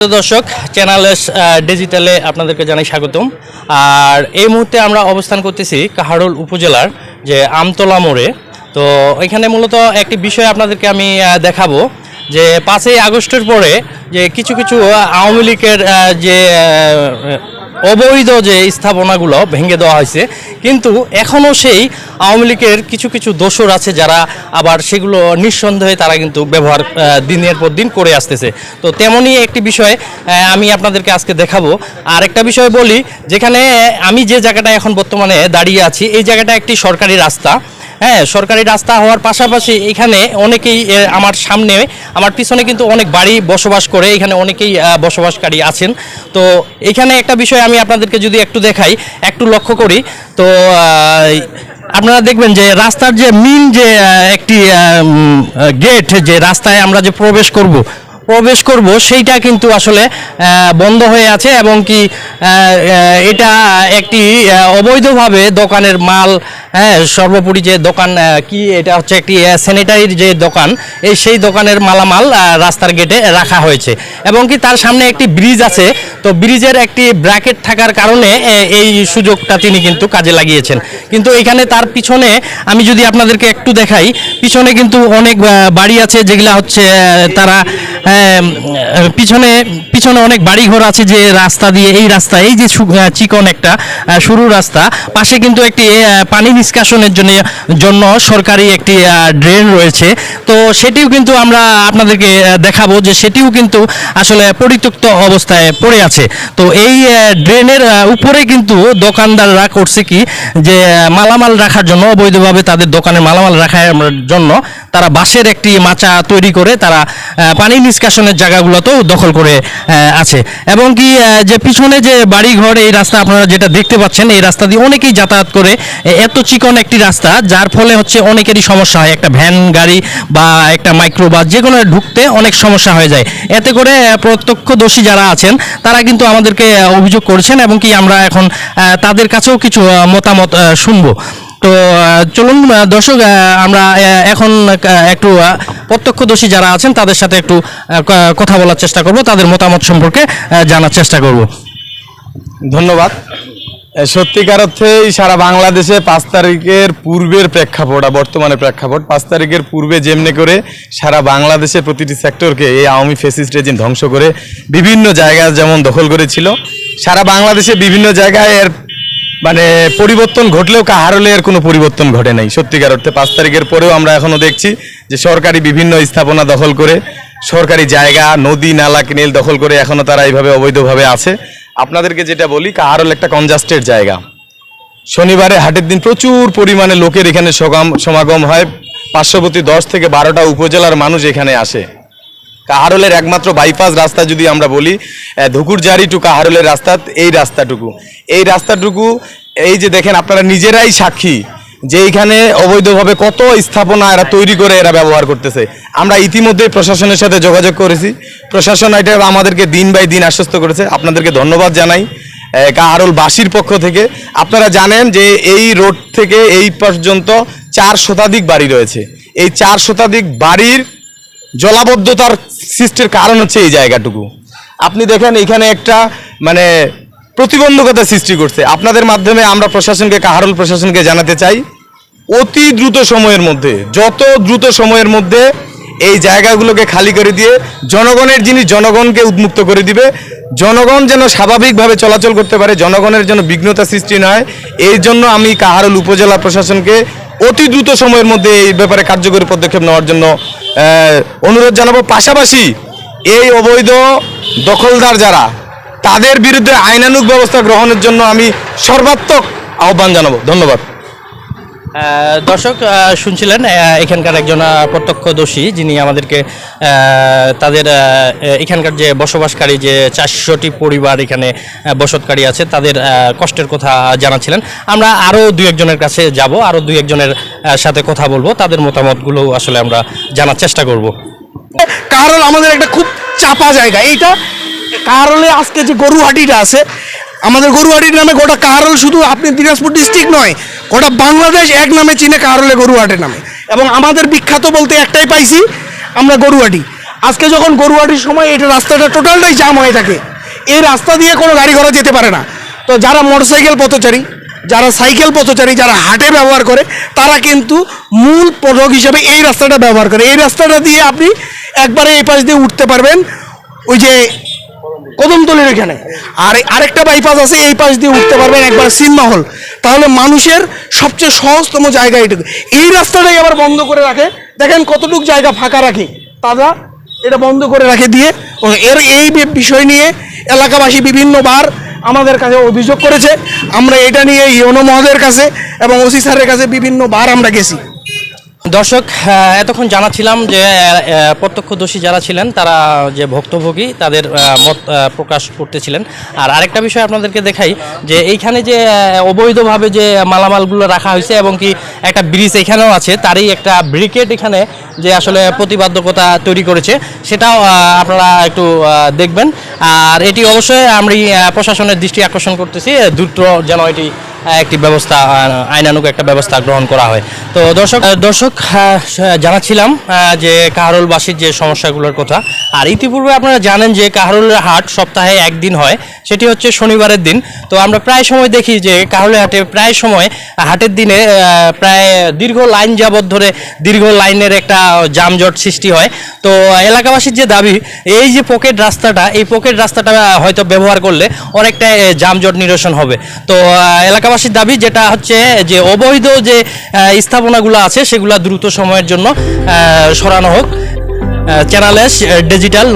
দর্শক চ্যানেলস ডিজিটালে আপনাদেরকে জানাই স্বাগতম। আর এই মুহূর্তে আমরা অবস্থান করতেছি কাহারোল উপজেলার যে আমতলা মোড়ে। তো এখানে মূলত একটি বিষয় আপনাদেরকে আমি দেখাবো যে 5ই আগস্টের পরে যে কিছু কিছু আওয়ামী লীগের যে অবৈধ যে স্থাপনাগুলো ভেঙে দেওয়া হয়েছে, কিন্তু এখনও সেই আওয়ামী লীগের কিছু কিছু দোসর আছে যারা আবার সেগুলো নিঃসন্দেহে তারা কিন্তু ব্যবহার দিনের পর দিন করে আসতেছে। তো তেমনই একটি বিষয় আমি আপনাদেরকে আজকে দেখাবো। আর একটা বিষয় বলি, যেখানে আমি যে জায়গাটা এখন বর্তমানে দাঁড়িয়ে আছি এই জায়গাটা একটি সরকারি রাস্তা। হ্যাঁ, সরকারি রাস্তা হওয়ার পাশাপাশি এখানে অনেকেই আমার সামনে আমার পিছনে কিন্তু অনেক বাড়ি বসবাস করে, এখানে অনেকেই বসবাসকারী আছেন। তো এখানে একটা বিষয় আমি আপনাদেরকে যদি একটু দেখাই, একটু লক্ষ্য করি, তো আপনারা দেখবেন যে রাস্তার যে মেইন যে একটি গেট, যে রাস্তায় আমরা যে প্রবেশ করব সেইটা কিন্তু আসলে বন্ধ হয়ে আছে, এবং কি এটা একটি অবৈধভাবে দোকানের মাল, হ্যাঁ, সর্বোপরি যে দোকান কি এটা হচ্ছে একটি স্যানিটারির যে দোকান, সেই দোকানের মালামাল রাস্তার গেটে রাখা হয়েছে, এবং কি তার সামনে একটি ব্রিজ আছে। তো ব্রিজের একটি ব্র্যাকেট থাকার কারণে এই সুযোগটা তিনি কিন্তু কাজে লাগিয়েছেন। কিন্তু এখানে তার পিছনে আমি যদি আপনাদেরকে একটু দেখাই, পিছনে কিন্তু অনেক বাড়ি আছে যেগুলা হচ্ছে তারা পিছনে অনেক বাড়িঘর আছে যে রাস্তা দিয়ে, এই রাস্তা, এই যে চিকন একটা সরু রাস্তা, পাশে কিন্তু একটি পানি নিষ্কাশনের জন্য সরকারি একটি ড্রেন রয়েছে। তো সেটিও কিন্তু আমরা আপনাদেরকে দেখাবো যে সেটিও কিন্তু আসলে পরিত্যক্ত অবস্থায় পড়ে আছে। তো এই ড্রেনের উপরে কিন্তু দোকানদাররা করছে কি, যে মালামাল রাখার জন্য, অবৈধভাবে তাদের দোকানে মালামাল রাখার জন্য তারা বাঁশের একটি মাচা তৈরি করে তারা পানি নিষ্কাশনের জায়গাগুলোতেও দখল করে আছে। এবং কি যে পিছনে যে বাড়িঘর, এই রাস্তা আপনারা যেটা দেখতে পাচ্ছেন, এই রাস্তা দিয়ে অনেকেই যাতায়াত করে। এত চিকন একটি রাস্তা, যার ফলে হচ্ছে অনেকেরই সমস্যা হয়, একটা ভ্যান গাড়ি বা একটা মাইক্রো বাস যে কোনো ঢুকতে অনেক সমস্যা হয়ে যায়। এতে করে প্রত্যক্ষদর্শী যারা আছেন তারা কিন্তু আমাদেরকে অভিযোগ করেছেন, এবং কি আমরা এখন তাদের কাছেও কিছু মতামত শুনবো। তো চলুন দর্শক, আমরা এখন একটু প্রত্যক্ষদর্শী যারা আছেন তাদের সাথে একটু কথা বলার চেষ্টা করব, তাদের মতামত সম্পর্কে জানার চেষ্টা করব। ধন্যবাদ। সত্যিকার অর্থেই সারা বাংলাদেশে 5 তারিখের পূর্বের প্রেক্ষাপট আর বর্তমানের প্রেক্ষাপট, 5 তারিখের পূর্বে যেমনি করে সারা বাংলাদেশের প্রতিটি সেক্টরকে এই আওয়ামী ফ্যাসিস্ট রেজিম ধ্বংস করে বিভিন্ন জায়গায় যেমন দখল করেছিল, সারা বাংলাদেশে বিভিন্ন জায়গায় এর মানে পরিবর্তন ঘটলেও কাহারোলে এর কোনো পরিবর্তন ঘটে নাই। সত্যিকার অর্থে 5 তারিখের পরেও আমরা এখনও দেখছি যে সরকারি বিভিন্ন স্থাপনা দখল করে, সরকারি জায়গা, নদী নালা কেনেল দখল করে এখনও তারা এইভাবে অবৈধভাবে আছে। আপনাদেরকে যেটা বলি, কাহারোল একটা কনজাস্টেড জায়গা। শনিবারে হাটের দিন প্রচুর পরিমাণে লোকের এখানে সমাগম হয়। পার্শ্ববর্তী 10 থেকে 12টা উপজেলার মানুষ এখানে আসে। কাহারোলের একমাত্র বাইপাস রাস্তা যদি আমরা বলি, ধুকুরজারি টু কাহারোলের রাস্তা, এই রাস্তাটুকু এই যে দেখেন, আপনারা নিজেরাই সাক্ষী যে এইখানে অবৈধভাবে কত স্থাপনা এরা তৈরি করে এরা ব্যবহার করতেছে। আমরা ইতিমধ্যেই প্রশাসনের সাথে যোগাযোগ করেছি, প্রশাসন এটা আমাদেরকে দিন বাই দিন আশ্বস্ত করেছে। আপনাদেরকে ধন্যবাদ জানাই কাহারোলবাসীর পক্ষ থেকে। আপনারা জানেন যে এই রোড থেকে এই পর্যন্ত 4 শতাধিক বাড়ি রয়েছে। এই 4 শতাধিক বাড়ির জলাবদ্ধতার সৃষ্টির কারণ হচ্ছে এই জায়গাটুকু। আপনি দেখেন এখানে একটা মানে প্রতিবন্ধকতা সৃষ্টি করছে। আপনাদের মাধ্যমে আমরা প্রশাসনকে, কাহারোল প্রশাসনকে জানাতে চাই, অতি দ্রুত সময়ের মধ্যে, যত দ্রুত সময়ের মধ্যে এই জায়গাগুলোকে খালি করে দিয়ে জনগণের জিনিস জনগণকে উন্মুক্ত করে দিবে। জনগণ যেন স্বাভাবিকভাবে চলাচল করতে পারে, জনগণের যেন বিঘ্নতা সৃষ্টি না হয়, এই জন্য আমি কাহারোল উপজেলা প্রশাসনকে অতি দ্রুত সময়ের মধ্যে এই ব্যাপারে কার্যকরী পদক্ষেপ নেওয়ার জন্য অনুরোধ জানাবো। পাশাপাশি এই অবৈধ দখলদার যারা, তাদের বিরুদ্ধে আইনানুগ ব্যবস্থা গ্রহণের জন্য আমি সর্বাত্মক আহ্বান জানাবো। ধন্যবাদ। দর্শক শুনছিলেন এখানকার একজন প্রত্যক্ষদর্শী, যিনি আমাদেরকে তাদের এখানকার যে বসবাসকারী যে 400টি পরিবার এখানে বসতকারী আছে তাদের কষ্টের কথা জানাচ্ছিলেন। আমরা আরও 2-1 কাছে যাব, আরও 2-1 সাথে কথা বলবো, তাদের মতামতগুলো আসলে আমরা জানার চেষ্টা করব। কাহারোল আমাদের একটা খুব চাপা জায়গা। এইটা কাহারোলে আজকে যে গরুহাটিটা আছে, আমাদের গরুহাটির নামে গোটা কাহারোল, শুধু আপনি দিনাজপুর ডিস্ট্রিক্ট নয়, গোটা বাংলাদেশ এক নামে চিনে, কাহারোলে গরুহাটের নামে। এবং আমাদের বিখ্যাত বলতে একটাই পাইছি আমরা, গরুহাটি। আজকে যখন গরুহাটির সময় এটা রাস্তাটা টোটালটাই জাম হয়ে থাকে, এই রাস্তা দিয়ে কোনো গাড়ি ঘোড়া যেতে পারে না। তো যারা মোটরসাইকেল পথচারী, যারা সাইকেল পথচারী, যারা হাটে ব্যবহার করে, তারা কিন্তু মূল পথক হিসেবে এই রাস্তাটা ব্যবহার করে। এই রাস্তাটা দিয়ে আপনি একবারে এই পাশ দিয়ে উঠতে পারবেন ওই যে কদমতলির এখানে, আর আরেকটা বাইপাস আছে, এই পাশ দিয়ে উঠতে পারবেন একবার সিনেমা হল। তাহলে মানুষের সবচেয়ে সহজতম জায়গা এইটুকু। এই রাস্তাটাই আবার বন্ধ করে রাখে, দেখেন কতটুকু জায়গা ফাঁকা রাখি, তারা এটা বন্ধ করে রাখে দিয়ে এই বিষয় নিয়ে এলাকাবাসী বিভিন্নবার আমাদের কাছে অভিযোগ করেছে। আমরা এটা নিয়ে ইউনো মহোদয়ের কাছে এবং ওসি স্যারের কাছে বিভিন্নবার আমরা গেছি। দর্শক, এতক্ষণ জানাচ্ছিলাম যে প্রত্যক্ষদর্শী যারা ছিলেন তারা যে ভুক্তভোগী তাদের মত প্রকাশ করতেছিলেন। আর আরেকটা বিষয় আপনাদেরকে দেখাই যে এইখানে যে অবৈধভাবে যে মালামালগুলো রাখা হয়েছে এবং কি একটা ব্রিজ এখানেও আছে, তারই একটা ব্রিকেড এখানে যে আসলে প্রতিবাধ্যকতা তৈরি করেছে, সেটাও আপনারা একটু দেখবেন। আর এটি অবশ্যই আমরা প্রশাসনের দৃষ্টি আকর্ষণ করতেছি, দ্রুত যেন এটি একটি ব্যবস্থা, আইনানুগ একটা ব্যবস্থা গ্রহণ করা হয়। তো দর্শক জানাচ্ছিলাম যে কাহারোলবাসীর যে সমস্যাগুলোর কথা। আর ইতিপূর্বে আপনারা জানেন যে কাহারোলের হাট সপ্তাহে একদিন হয়, সেটি হচ্ছে শনিবারের দিন। তো আমরা প্রায় সময় দেখি যে কাহারোলের হাটে প্রায় সময় হাটের দিনে প্রায় দীর্ঘ লাইন যাবৎ ধরে দীর্ঘ লাইনের একটা যানজট সৃষ্টি হয়। তো এলাকাবাসীর যে দাবি, এই যে পকেট রাস্তাটা, এই পকেট রাস্তাটা হয়তো ব্যবহার করলে অনেকটা যানজট নিরসন হবে। তো এলাকাবাসীর দাবি যেটা হচ্ছে যে অবৈধ যে স্থাপনাগুলো আছে সেগুলো দ্রুত সময়ের জন্য সরানো হোক। Channel S digital.